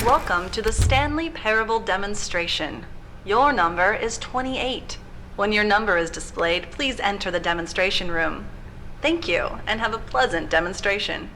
Welcome to the Stanley Parable demonstration. Your number is 28. When your number is displayed, please enter the demonstration room. Thank you, and have a pleasant demonstration.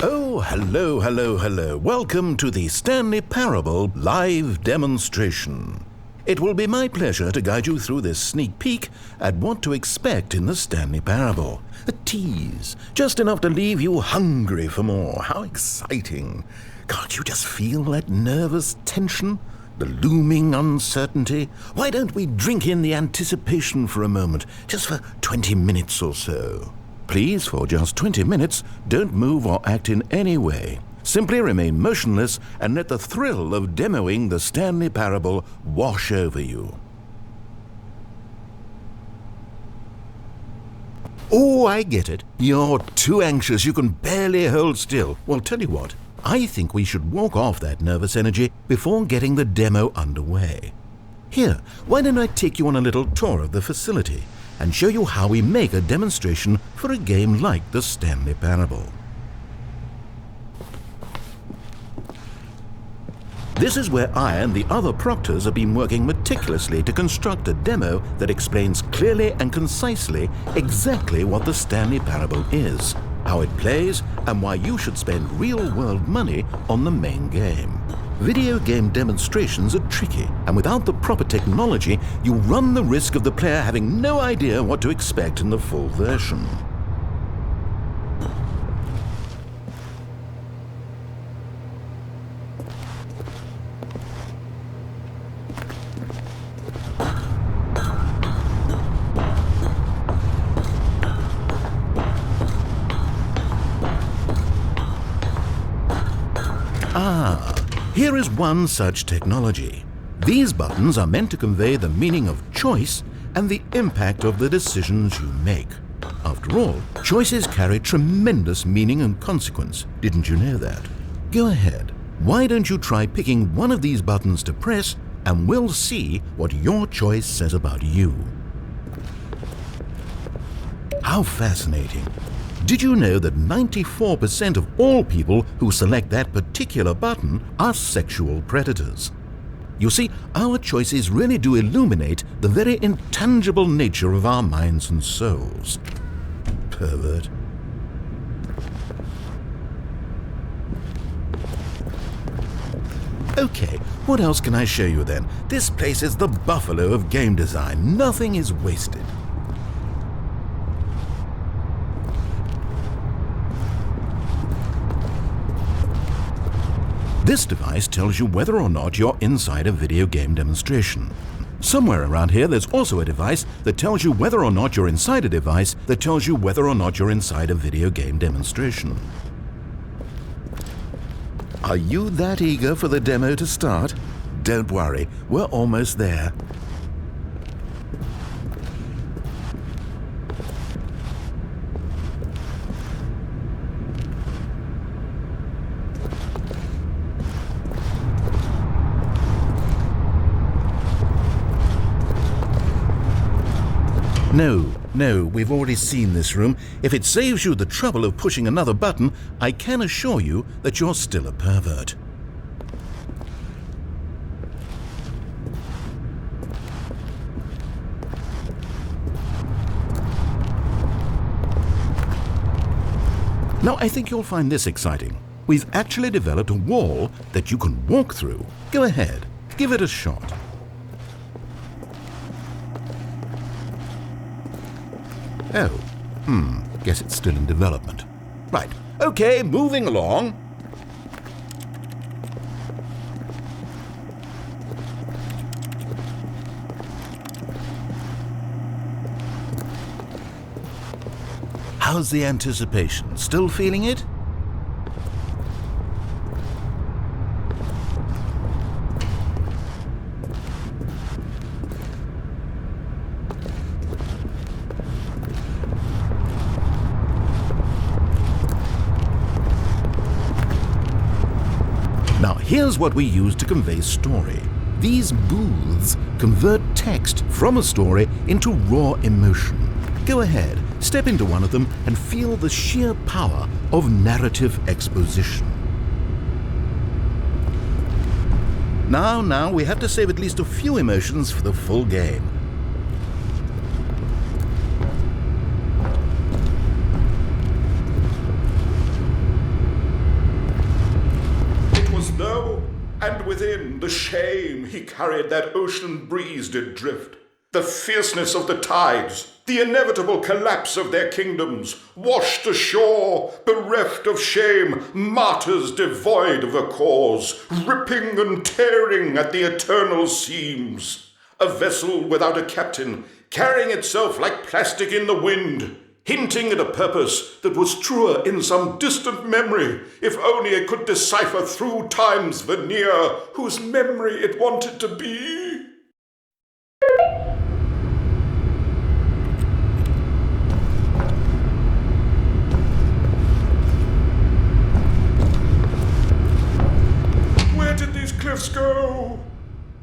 Oh, hello. Welcome to the Stanley Parable live demonstration. It will be my pleasure to guide you through this sneak peek at what to expect in the Stanley Parable. A tease, just enough to leave you hungry for more. How exciting. Can't you just feel that nervous tension? The looming uncertainty? Why don't we drink in the anticipation for a moment, just for 20 minutes or so? Please, for just 20 minutes, don't move or act in any way. Simply remain motionless and let the thrill of demoing the Stanley Parable wash over you. Oh, I get it. You're too anxious. You can barely hold still. Well, tell you what. I think we should walk off that nervous energy before getting the demo underway. Here, why don't I take you on a little tour of the facility and show you how we make a demonstration for a game like the Stanley Parable. This is where I and the other proctors have been working meticulously to construct a demo that explains clearly and concisely exactly what the Stanley Parable is, how it plays, and why you should spend real-world money on the main game. Video game demonstrations are tricky, and without the proper technology, you run the risk of the player having no idea what to expect in the full version. Here is one such technology. These buttons are meant to convey the meaning of choice and the impact of the decisions you make. After all, choices carry tremendous meaning and consequence. Didn't you know that? Go ahead. Why don't you try picking one of these buttons to press, and we'll see what your choice says about you. How fascinating. Did you know that 94% of all people who select that particular button are sexual predators? You see, our choices really do illuminate the very intangible nature of our minds and souls. Pervert. Okay, what else can I show you then? This place is the buffalo of game design. Nothing is wasted. This device tells you whether or not you're inside a video game demonstration. Somewhere around here there's also a device that tells you whether or not you're inside a device that tells you whether or not you're inside a video game demonstration. Are you that eager for the demo to start? Don't worry, we're almost there. No, we've already seen this room. If it saves you the trouble of pushing another button, I can assure you that you're still a pervert. Now, I think you'll find this exciting. We've actually developed a wall that you can walk through. Go ahead, give it a shot. Oh, guess it's still in development. Right, okay, moving along. How's the anticipation? Still feeling it? Now here's what we use to convey story. These booths convert text from a story into raw emotion. Go ahead, step into one of them and feel the sheer power of narrative exposition. Now, we have to save at least a few emotions for the full game. It was low, and within the shame he carried that ocean breeze did drift. The fierceness of the tides, the inevitable collapse of their kingdoms, washed ashore, bereft of shame, martyrs devoid of a cause, ripping and tearing at the eternal seams. A vessel without a captain, carrying itself like plastic in the wind, hinting at a purpose that was truer in some distant memory, if only it could decipher through time's veneer whose memory it wanted to be. Where did these cliffs go?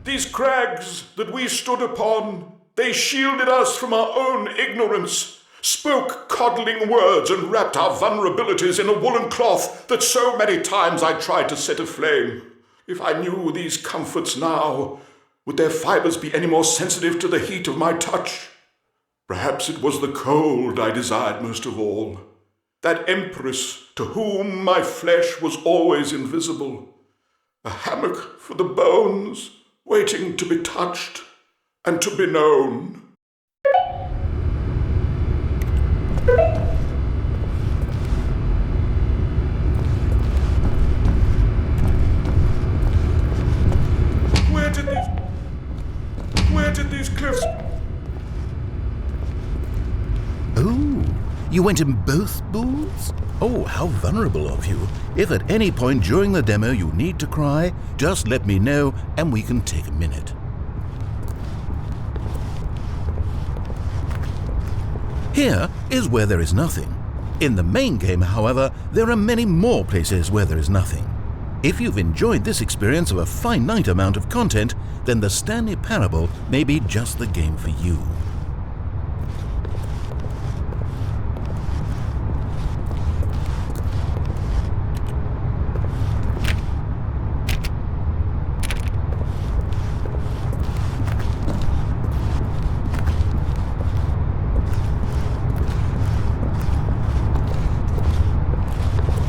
These crags that we stood upon, they shielded us from our own ignorance, spoke coddling words and wrapped our vulnerabilities in a woolen cloth that so many times I tried to set aflame. If I knew these comforts now, would their fibers be any more sensitive to the heat of my touch? Perhaps it was the cold I desired most of all, that empress to whom my flesh was always invisible. A hammock for the bones, waiting to be touched and to be known. Where did these cliffs... Oh, you went in both booths? Oh, how vulnerable of you. If at any point during the demo you need to cry, just let me know and we can take a minute. Here is where there is nothing. In the main game, however, there are many more places where there is nothing. If you've enjoyed this experience of a finite amount of content, then the Stanley Parable may be just the game for you.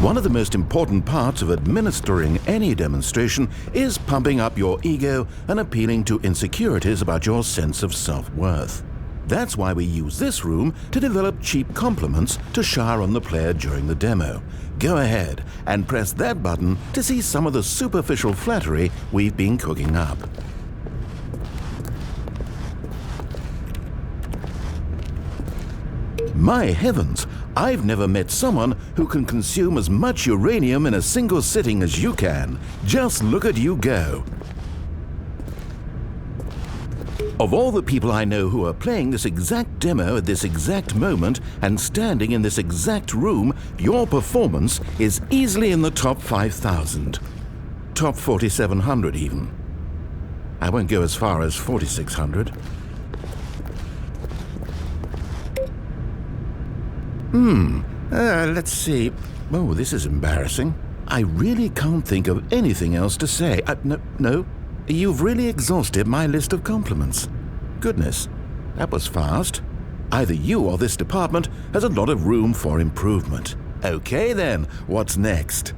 One of the most important parts of administering any demonstration is pumping up your ego and appealing to insecurities about your sense of self-worth. That's why we use this room to develop cheap compliments to shower on the player during the demo. Go ahead and press that button to see some of the superficial flattery we've been cooking up. My heavens, I've never met someone who can consume as much uranium in a single sitting as you can. Just look at you go. Of all the people I know who are playing this exact demo at this exact moment and standing in this exact room, your performance is easily in the top 5,000. Top 4,700 even. I won't go as far as 4,600. Let's see. Oh, this is embarrassing. I really can't think of anything else to say. No. You've really exhausted my list of compliments. Goodness, that was fast. Either you or this department has a lot of room for improvement. Okay then, what's next?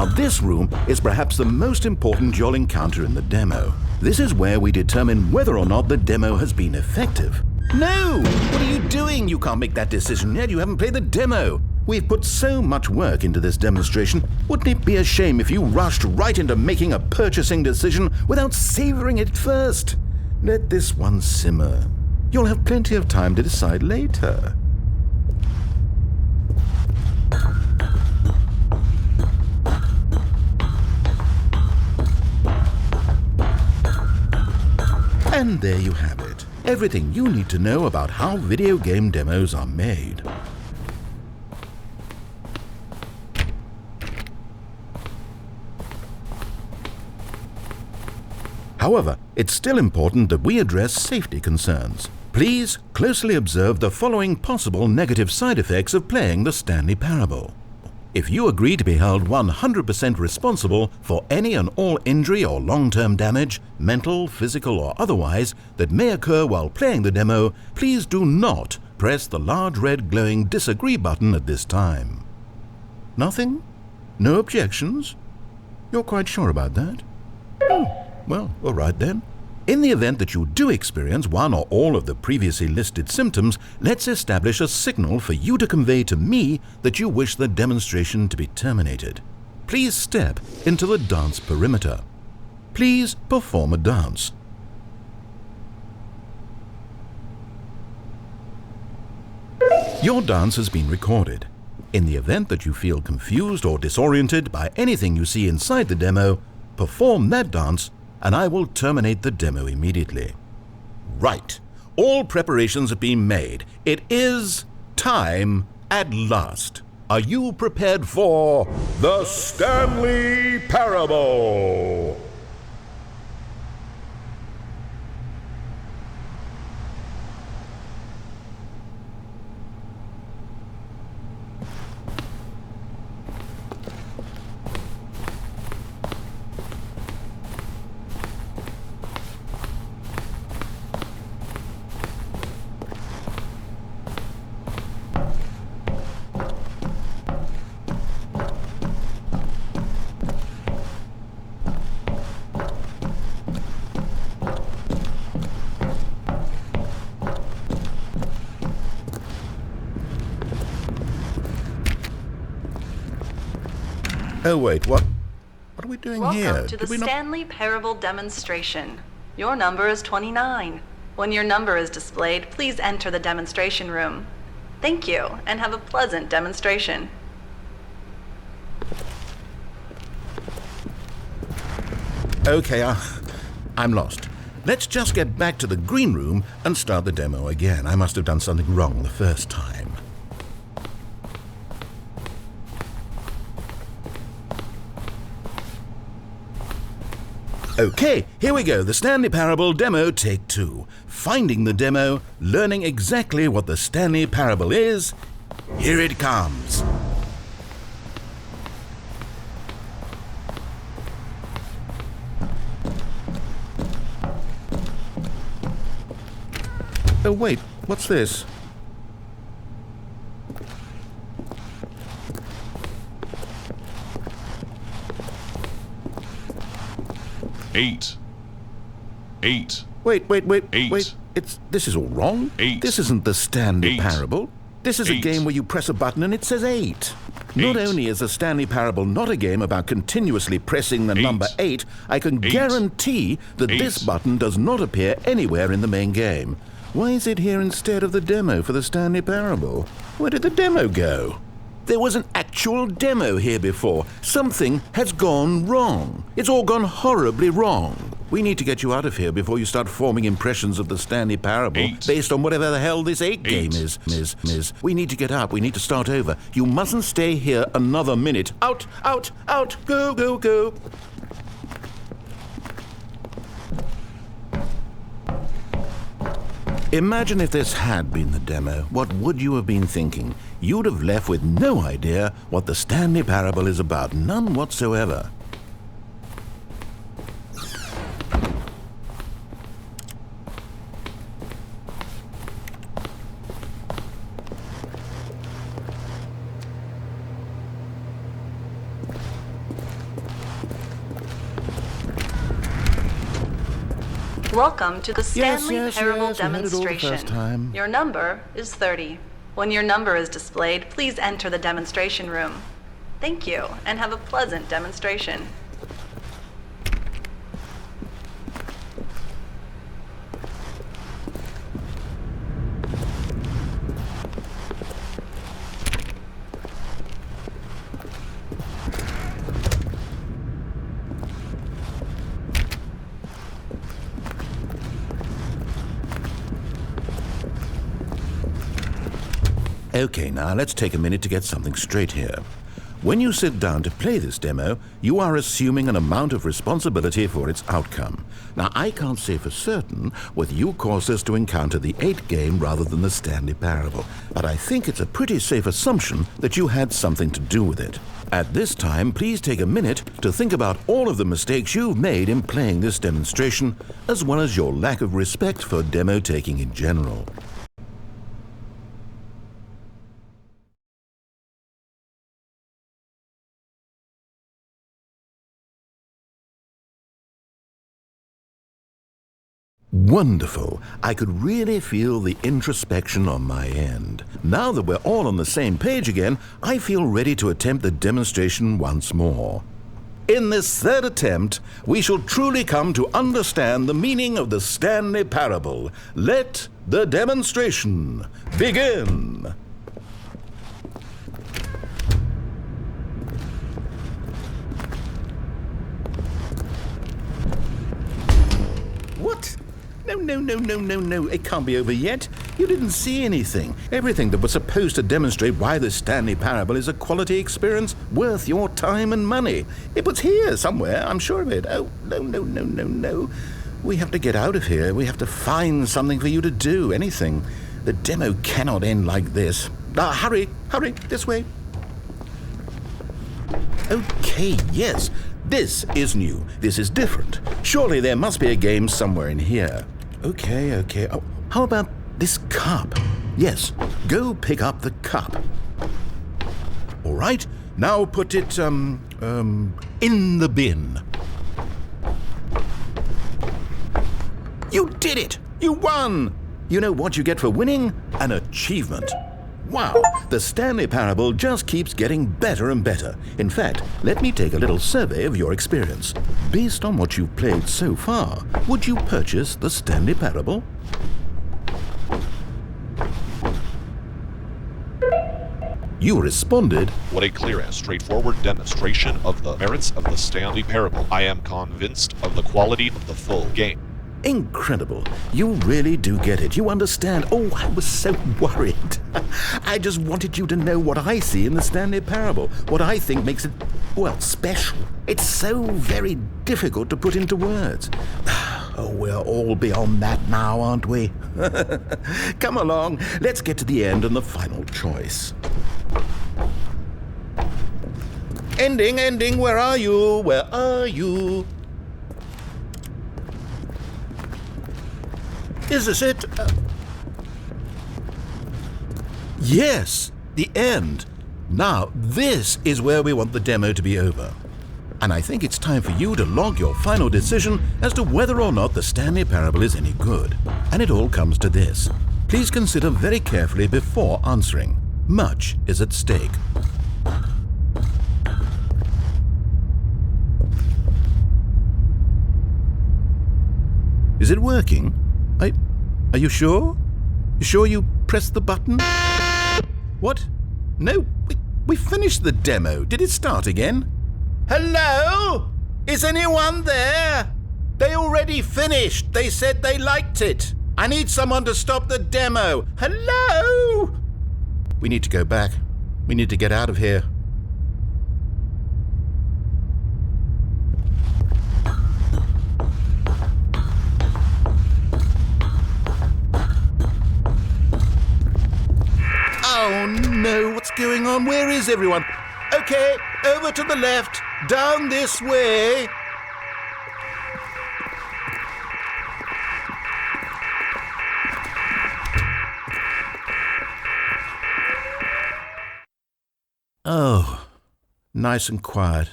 Now this room is perhaps the most important you'll encounter in the demo. This is where we determine whether or not the demo has been effective. No! What are you doing? You can't make that decision yet. You haven't played the demo. We've put so much work into this demonstration. Wouldn't it be a shame if you rushed right into making a purchasing decision without savoring it first? Let this one simmer. You'll have plenty of time to decide later. And there you have it. Everything you need to know about how video game demos are made. However, it's still important that we address safety concerns. Please closely observe the following possible negative side effects of playing the Stanley Parable. If you agree to be held 100% responsible for any and all injury or long-term damage, mental, physical or otherwise, that may occur while playing the demo, please do not press the large red glowing disagree button at this time. Nothing? No objections? You're quite sure about that? Well, all right then. In the event that you do experience one or all of the previously listed symptoms, let's establish a signal for you to convey to me that you wish the demonstration to be terminated. Please step into the dance perimeter. Please perform a dance. Your dance has been recorded. In the event that you feel confused or disoriented by anything you see inside the demo, perform that dance and I will terminate the demo immediately. Right. All preparations have been made. It is time at last. Are you prepared for the Stanley Parable? Oh wait, what are we doing here? Welcome to the Stanley Parable demonstration. Your number is 29. When your number is displayed, please enter the demonstration room. Thank you, and have a pleasant demonstration. Okay, I'm lost. Let's just get back to the green room and start the demo again. I must have done something wrong the first time. Okay, here we go. The Stanley Parable demo take 2. Finding the demo, learning exactly what the Stanley Parable is. Here it comes. Oh wait, what's this? Eight. Wait. Eight. Wait. This is all wrong. 8. This isn't the Stanley 8. Parable. This is a 8. game where you press a button and it says 8. Not 8. only is the Stanley Parable not a game about continuously pressing the 8. number 8, I can 8. guarantee that 8. this button does not appear anywhere in the main game. Why is it here instead of the demo for the Stanley Parable? Where did the demo go? There was an actual demo here before. Something has gone wrong. It's all gone horribly wrong. We need to get you out of here before you start forming impressions of the Stanley Parable 8. based on whatever the hell this 8 game is. Miss. We need to get up. We need to start over. You mustn't stay here another minute. Out. Go. Imagine if this had been the demo. What would you have been thinking? You'd have left with no idea what the Stanley Parable is about. None whatsoever. Welcome to the Stanley yes, Parable yes, we had it all the first demonstration. time. Your number is 30. When your number is displayed, please enter the demonstration room. Thank you, and have a pleasant demonstration. Okay, now let's take a minute to get something straight here. When you sit down to play this demo, you are assuming an amount of responsibility for its outcome. Now, I can't say for certain whether you caused us to encounter the 8 game rather than the Stanley Parable, but I think it's a pretty safe assumption that you had something to do with it. At this time, please take a minute to think about all of the mistakes you've made in playing this demonstration, as well as your lack of respect for demo taking in general. Wonderful. I could really feel the introspection on my end. Now that we're all on the same page again, I feel ready to attempt the demonstration once more. In this third attempt, we shall truly come to understand the meaning of the Stanley Parable. Let the demonstration begin. What? No. It can't be over yet. You didn't see anything. Everything that was supposed to demonstrate why the Stanley Parable is a quality experience worth your time and money. It was here somewhere, I'm sure of it. Oh, no. We have to get out of here. We have to find something for you to do, anything. The demo cannot end like this. Hurry, this way. Okay, yes. This is new. This is different. Surely there must be a game somewhere in here. Okay. Oh, how about this cup? Yes, go pick up the cup. All right, now put it, in the bin. You did it! You won! You know what you get for winning? An achievement. Wow, the Stanley Parable just keeps getting better and better. In fact, let me take a little survey of your experience. Based on what you've played so far, would you purchase the Stanley Parable? You responded, What a clear and straightforward demonstration of the merits of the Stanley Parable. I am convinced of the quality of the full game. incredible. You really do get it. You understand. Oh, I was so worried. I just wanted you to know what I see in the Stanley Parable, what I think makes it, well, special. It's so very difficult to put into words. Oh, we're all beyond that now, aren't we? Come along, let's get to the end and the final choice. Ending, where are you? Where are you? Is this it? Yes, the end. Now, this is where we want the demo to be over. And I think it's time for you to log your final decision as to whether or not the Stanley Parable is any good. And it all comes to this. Please consider very carefully before answering. Much is at stake. Is it working? Are you sure? You sure you pressed the button? What? No, we finished the demo. Did it start again? Hello? Is anyone there? They already finished. They said they liked it. I need someone to stop the demo. Hello? We need to go back. We need to get out of here. Oh no, what's going on? Where is everyone? Okay, over to the left, down this way. Oh, nice and quiet.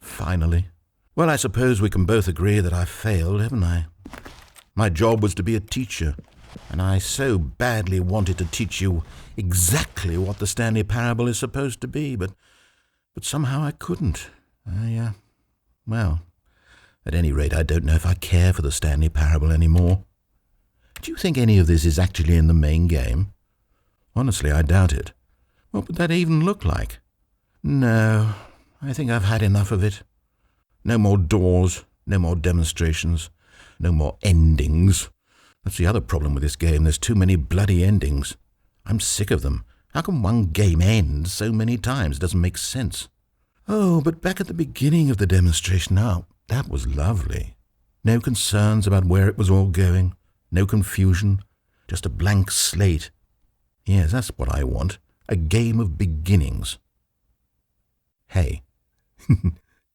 Finally. Well, I suppose we can both agree that I failed, haven't I? My job was to be a teacher, and I so badly wanted to teach you exactly what the Stanley Parable is supposed to be, but somehow I couldn't. Well, at any rate, I don't know if I care for the Stanley Parable anymore. Do you think any of this is actually in the main game? Honestly, I doubt it. What would that even look like? No, I think I've had enough of it. No more doors, no more demonstrations, no more endings. That's the other problem with this game. There's too many bloody endings. I'm sick of them. How can one game end so many times? It doesn't make sense. Oh, but back at the beginning of the demonstration, now, that was lovely. No concerns about where it was all going. No confusion. Just a blank slate. Yes, that's what I want. A game of beginnings. Hey, do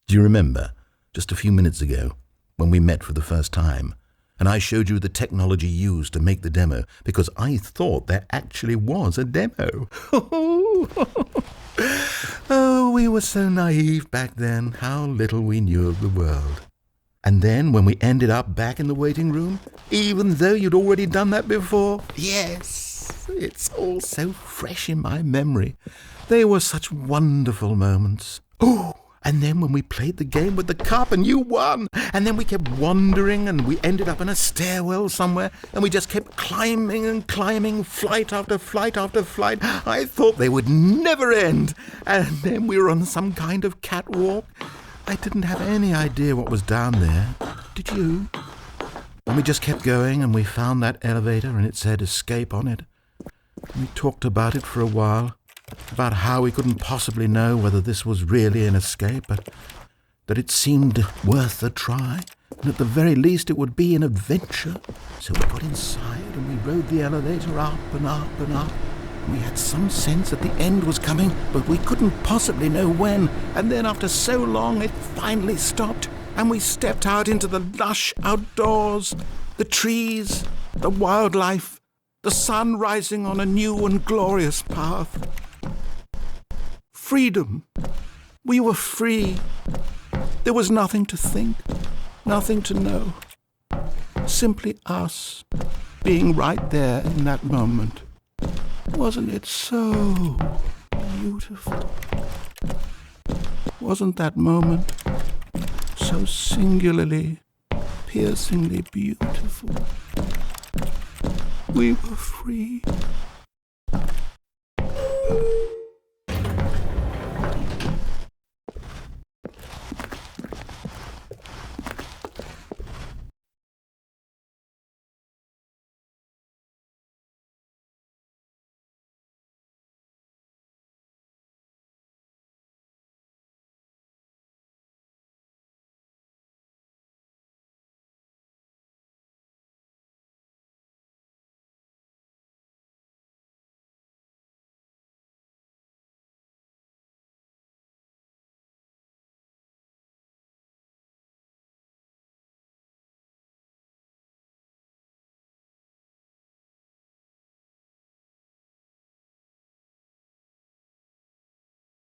you remember, just a few minutes ago, when we met for the first time, and I showed you the technology used to make the demo, because I thought there actually was a demo. Oh, we were so naive back then, how little we knew of the world. And then when we ended up back in the waiting room, even though you'd already done that before, yes, it's all so fresh in my memory. They were such wonderful moments. Oh, and then when we played the game with the cup and you won, and then we kept wandering and we ended up in a stairwell somewhere and we just kept climbing and climbing, flight after flight after flight. I thought they would never end. And then we were on some kind of catwalk. I didn't have any idea what was down there. Did you? And we just kept going and we found that elevator and it said escape on it. We talked about it for a while. About how we couldn't possibly know whether this was really an escape, but that it seemed worth a try, and at the very least it would be an adventure. So we got inside and we rode the elevator up and up and up. We had some sense that the end was coming, but we couldn't possibly know when. And then after so long, it finally stopped, and we stepped out into the lush outdoors, the trees, the wildlife, the sun rising on a new and glorious path. Freedom. We were free. There was nothing to think, nothing to know. Simply us being right there in that moment. Wasn't it so beautiful? Wasn't that moment so singularly, piercingly beautiful? We were free.